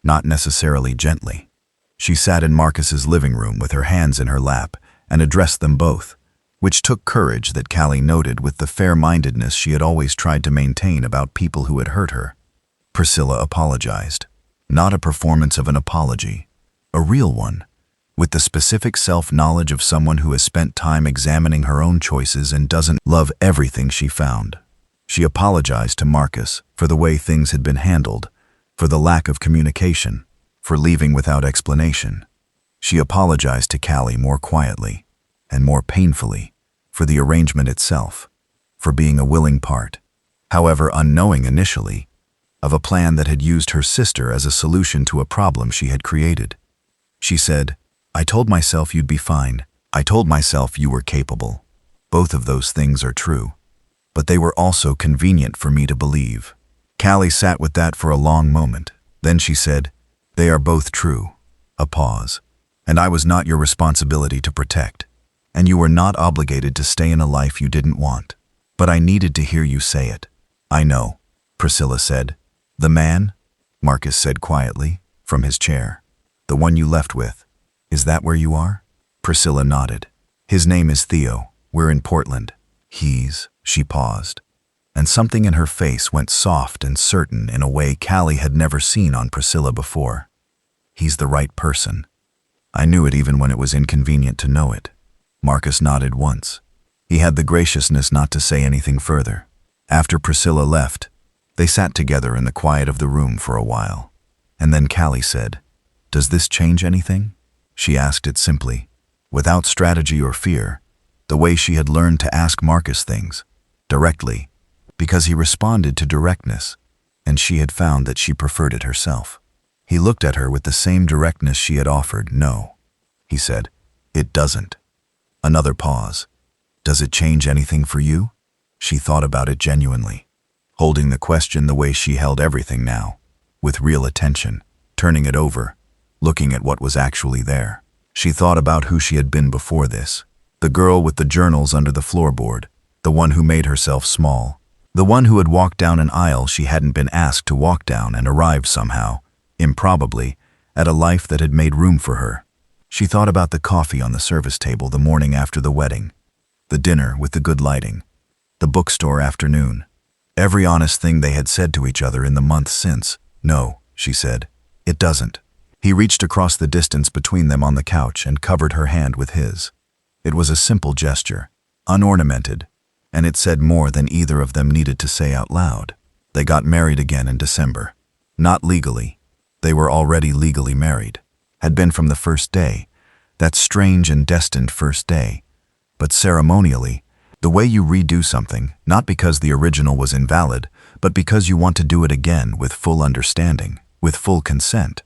not necessarily gently. She sat in Marcus's living room with her hands in her lap and addressed them both, which took courage that Callie noted with the fair-mindedness she had always tried to maintain about people who had hurt her. Priscilla apologized. Not a performance of an apology, a real one, with the specific self-knowledge of someone who has spent time examining her own choices and doesn't love everything she found. She apologized to Marcus for the way things had been handled, for the lack of communication, for leaving without explanation. She apologized to Callie more quietly and more painfully for the arrangement itself, for being a willing part, however unknowing initially, of a plan that had used her sister as a solution to a problem she had created. She said, "I told myself you'd be fine. I told myself you were capable. Both of those things are true, but they were also convenient for me to believe." Callie sat with that for a long moment. Then she said, "They are both true." A pause. "And I was not your responsibility to protect, and you were not obligated to stay in a life you didn't want. But I needed to hear you say it." "I know," Priscilla said. "The man?" Marcus said quietly, from his chair. "The one you left with. Is that where you are?" Priscilla nodded. "His name is Theo. We're in Portland." She paused, and something in her face went soft and certain in a way Callie had never seen on Priscilla before. "He's the right person. I knew it even when it was inconvenient to know it." Marcus nodded once. He had the graciousness not to say anything further. After Priscilla left, they sat together in the quiet of the room for a while, and then Callie said, "Does this change anything?" She asked it simply, without strategy or fear, the way she had learned to ask Marcus things, directly, because he responded to directness, and she had found that she preferred it herself. He looked at her with the same directness she had offered. "No," he said, "it doesn't." Another pause. "Does it change anything for you?" She thought about it genuinely, holding the question the way she held everything now, with real attention, turning it over, looking at what was actually there. She thought about who she had been before this, the girl with the journals under the floorboard, the one who made herself small, the one who had walked down an aisle she hadn't been asked to walk down and arrived somehow, improbably, at a life that had made room for her. She thought about the coffee on the service table the morning after the wedding, the dinner with the good lighting, the bookstore afternoon, every honest thing they had said to each other in the months since. "No," she said, "it doesn't." He reached across the distance between them on the couch and covered her hand with his. It was a simple gesture, unornamented, and it said more than either of them needed to say out loud. They got married again in December. Not legally. They were already legally married. Had been from the first day, that strange and destined first day. But ceremonially, the way you redo something, not because the original was invalid, but because you want to do it again with full understanding, with full consent,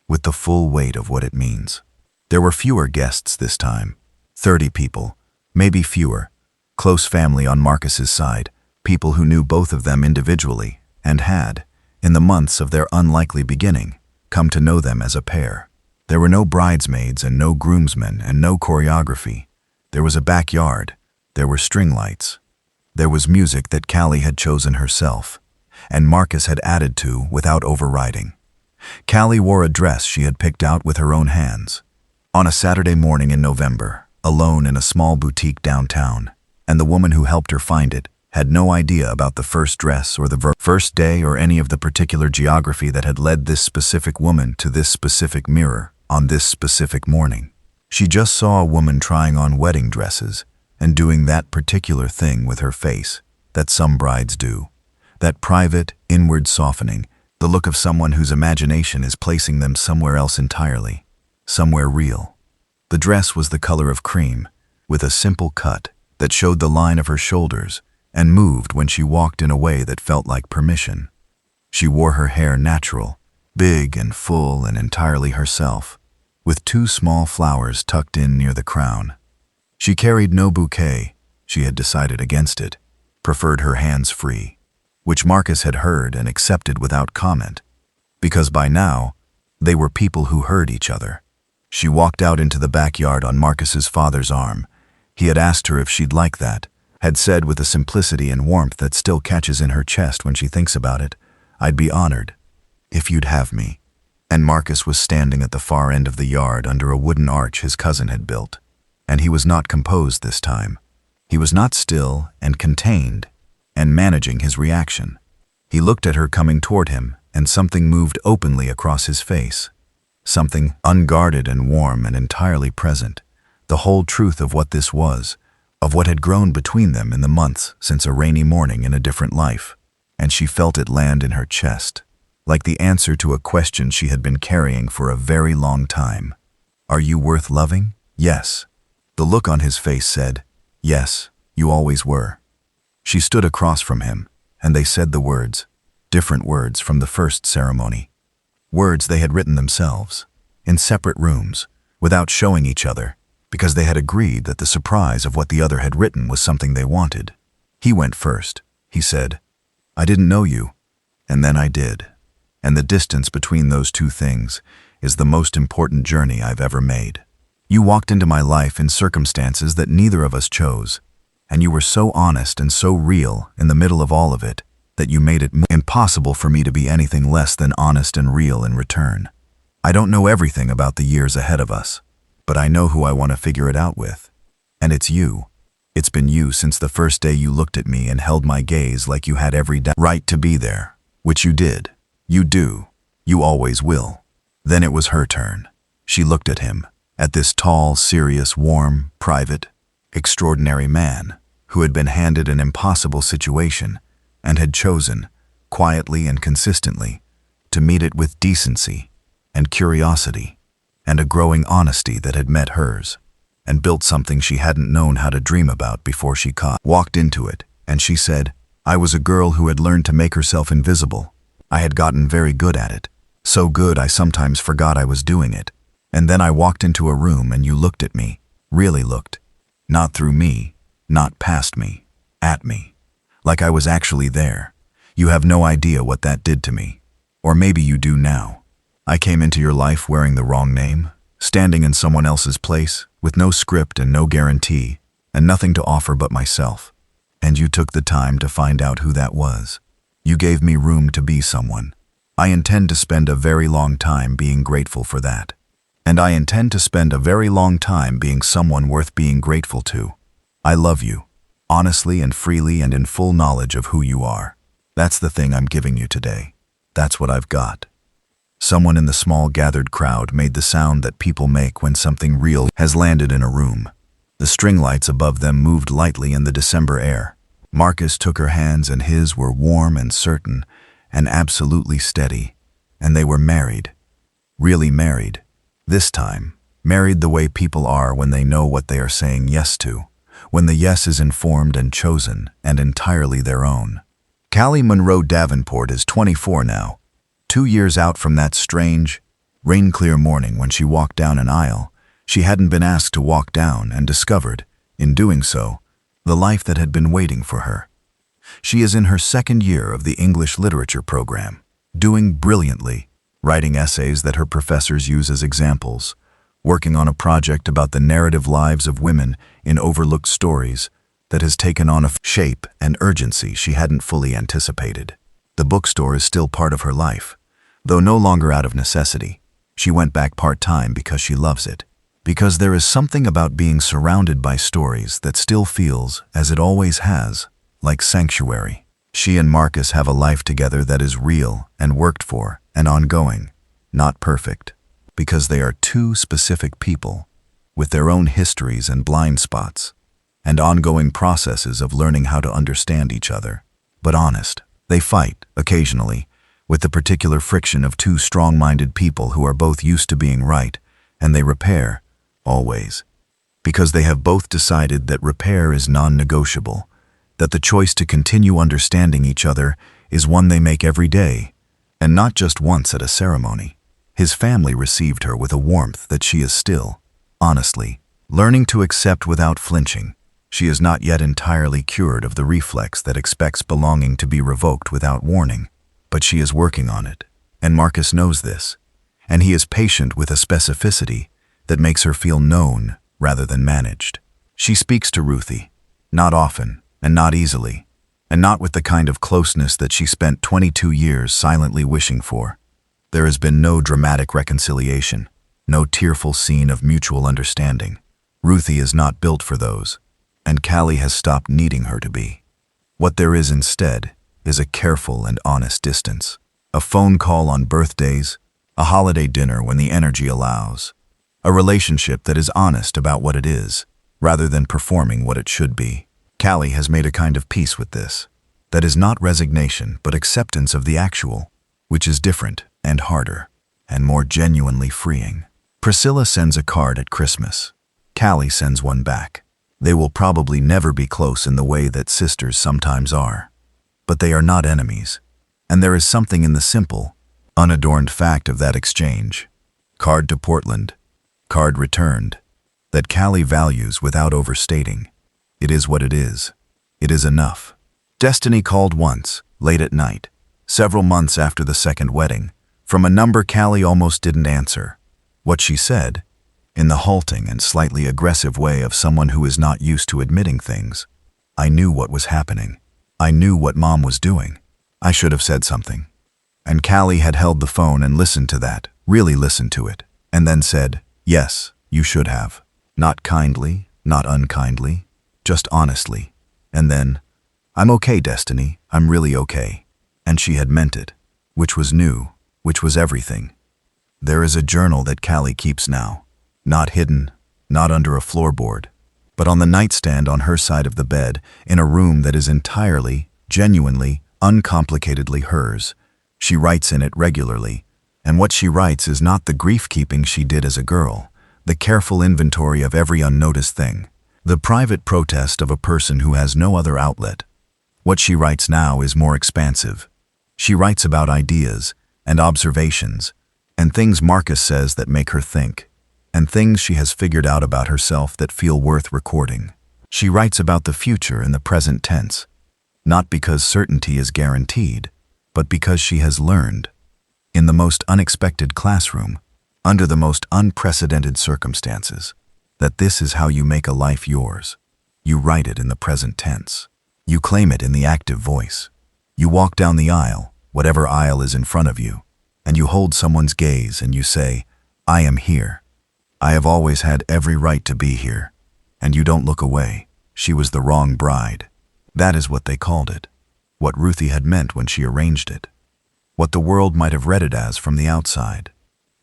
with the full weight of what it means. There were fewer guests this time. 30 people, maybe fewer. Close family on Marcus's side, people who knew both of them individually and had, in the months of their unlikely beginning, come to know them as a pair. There were no bridesmaids and no groomsmen and no choreography. There was a backyard. There were string lights. There was music that Callie had chosen herself, and Marcus had added to without overriding. Callie wore a dress she had picked out with her own hands. On a Saturday morning in November, alone in a small boutique downtown, and the woman who helped her find it had no idea about the first dress or the first day or any of the particular geography that had led this specific woman to this specific mirror on this specific morning. She just saw a woman trying on wedding dresses and doing that particular thing with her face that some brides do. That private, inward softening, the look of someone whose imagination is placing them somewhere else entirely, somewhere real. The dress was the color of cream, with a simple cut that showed the line of her shoulders and moved when she walked in a way that felt like permission. She wore her hair natural, big and full and entirely herself, with 2 small flowers tucked in near the crown. She carried no bouquet. She had decided against it, preferred her hands free, which Marcus had heard and accepted without comment, because by now, they were people who heard each other. She walked out into the backyard on Marcus's father's arm. He had asked her if she'd like that, had said with a simplicity and warmth that still catches in her chest when she thinks about it, "I'd be honored, if you'd have me." And Marcus was standing at the far end of the yard under a wooden arch his cousin had built. And he was not composed this time. He was not still and contained and managing his reaction. He looked at her coming toward him, and something moved openly across his face. Something unguarded and warm and entirely present. The whole truth of what this was, of what had grown between them in the months since a rainy morning in a different life. And she felt it land in her chest, like the answer to a question she had been carrying for a very long time. "Are you worth loving?" "Yes." The look on his face said, "Yes, you always were." She stood across from him, and they said the words, different words from the first ceremony. Words they had written themselves, in separate rooms, without showing each other, because they had agreed that the surprise of what the other had written was something they wanted. He went first. He said, "I didn't know you, and then I did. And the distance between those two things is the most important journey I've ever made. You walked into my life in circumstances that neither of us chose, and you were so honest and so real in the middle of all of it that you made it impossible for me to be anything less than honest and real in return. I don't know everything about the years ahead of us, but I know who I want to figure it out with. And it's you. It's been you since the first day you looked at me and held my gaze like you had every right to be there, which you did. You do. You always will." Then it was her turn. She looked at him, at this tall, serious, warm, private, extraordinary man who had been handed an impossible situation and had chosen, quietly and consistently, to meet it with decency and curiosity and a growing honesty that had met hers, and built something she hadn't known how to dream about before she walked into it. And she said, "I was a girl who had learned to make herself invisible. I had gotten very good at it, so good I sometimes forgot I was doing it. And then I walked into a room and you looked at me, really looked, not through me, not past me, at me, like I was actually there. You have no idea what that did to me. Or maybe you do now. I came into your life wearing the wrong name, standing in someone else's place, with no script and no guarantee, and nothing to offer but myself. And you took the time to find out who that was. You gave me room to be someone. I intend to spend a very long time being grateful for that. And I intend to spend a very long time being someone worth being grateful to. I love you, honestly and freely and in full knowledge of who you are. That's the thing I'm giving you today. That's what I've got. Someone in the small gathered crowd made the sound that people make when something real has landed in a room. The string lights above them moved lightly in the December air. Marcus took her hands and his were warm and certain and absolutely steady. And they were married. Really married. This time, married the way people are when they know what they are saying yes to, when the yes is informed and chosen and entirely their own. Callie Monroe Davenport is 24 now, 2 years out from that strange, rain-clear morning when she walked down an aisle she hadn't been asked to walk down and discovered, in doing so, the life that had been waiting for her. She is in her second year of the English literature program, doing brilliantly, writing essays that her professors use as examples, working on a project about the narrative lives of women in overlooked stories that has taken on a shape and urgency she hadn't fully anticipated. The bookstore is still part of her life, though no longer out of necessity. She went back part-time because she loves it, because there is something about being surrounded by stories that still feels, as it always has, like sanctuary. She and Marcus have a life together that is real and worked for and ongoing, not perfect, because they are two specific people with their own histories and blind spots and ongoing processes of learning how to understand each other. But honest, they fight, occasionally, with the particular friction of two strong-minded people who are both used to being right, and they repair, always, because they have both decided that repair is non-negotiable, that the choice to continue understanding each other is one they make every day, and not just once at a ceremony. His family received her with a warmth that she is still, honestly, learning to accept without flinching. She is not yet entirely cured of the reflex that expects belonging to be revoked without warning, but she is working on it, and Marcus knows this, and he is patient with a specificity that makes her feel known rather than managed. She speaks to Ruthie, not often, and not easily, and not with the kind of closeness that she spent 22 years silently wishing for. There has been no dramatic reconciliation, no tearful scene of mutual understanding. Ruthie is not built for those, and Callie has stopped needing her to be. What there is instead is a careful and honest distance, a phone call on birthdays, a holiday dinner when the energy allows, a relationship that is honest about what it is, rather than performing what it should be. Callie has made a kind of peace with this, that is not resignation but acceptance of the actual, which is different and harder, and more genuinely freeing. Priscilla sends a card at Christmas. Callie sends one back. They will probably never be close in the way that sisters sometimes are, but they are not enemies, and there is something in the simple, unadorned fact of that exchange. Card to Portland, card returned, that Callie values without overstating. It is what it is. It is enough. Destiny called once, late at night, several months after the second wedding, from a number Callie almost didn't answer. What she said, in the halting and slightly aggressive way of someone who is not used to admitting things, I knew what was happening. I knew what Mom was doing. I should have said something. And Callie had held the phone and listened to that, really listened to it, and then said, yes, you should have. Not kindly, not unkindly, just honestly. And then, I'm okay, Destiny, I'm really okay. And she had meant it, which was new, which was everything. There is a journal that Callie keeps now, not hidden, not under a floorboard, but on the nightstand on her side of the bed, in a room that is entirely, genuinely, uncomplicatedly hers. She writes in it regularly, and what she writes is not the grief-keeping she did as a girl, the careful inventory of every unnoticed thing, the private protest of a person who has no other outlet. What she writes now is more expansive. She writes about ideas and observations and things Marcus says that make her think, and things she has figured out about herself that feel worth recording. She writes about the future in the present tense, not because certainty is guaranteed, but because she has learned, in the most unexpected classroom, under the most unprecedented circumstances, that this is how you make a life yours. You write it in the present tense. You claim it in the active voice. You walk down the aisle, whatever aisle is in front of you, and you hold someone's gaze and you say, I am here. I have always had every right to be here. And you don't look away. She was the wrong bride. That is what they called it. What Ruthie had meant when she arranged it. What the world might have read it as from the outside.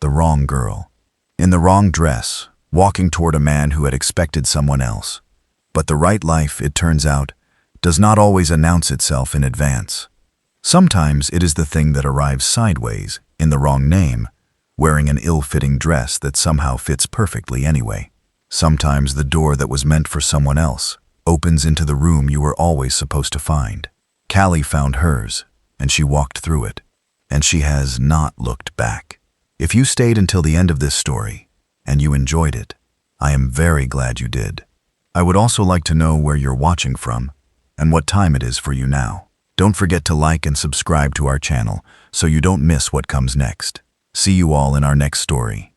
The wrong girl. In the wrong dress, walking toward a man who had expected someone else. But the right life, it turns out, does not always announce itself in advance. Sometimes it is the thing that arrives sideways, in the wrong name, wearing an ill-fitting dress that somehow fits perfectly anyway. Sometimes the door that was meant for someone else opens into the room you were always supposed to find. Callie found hers, and she walked through it, and she has not looked back. If you stayed until the end of this story, and you enjoyed it, I am very glad you did. I would also like to know where you're watching from, and what time it is for you now. Don't forget to like and subscribe to our channel so you don't miss what comes next. See you all in our next story.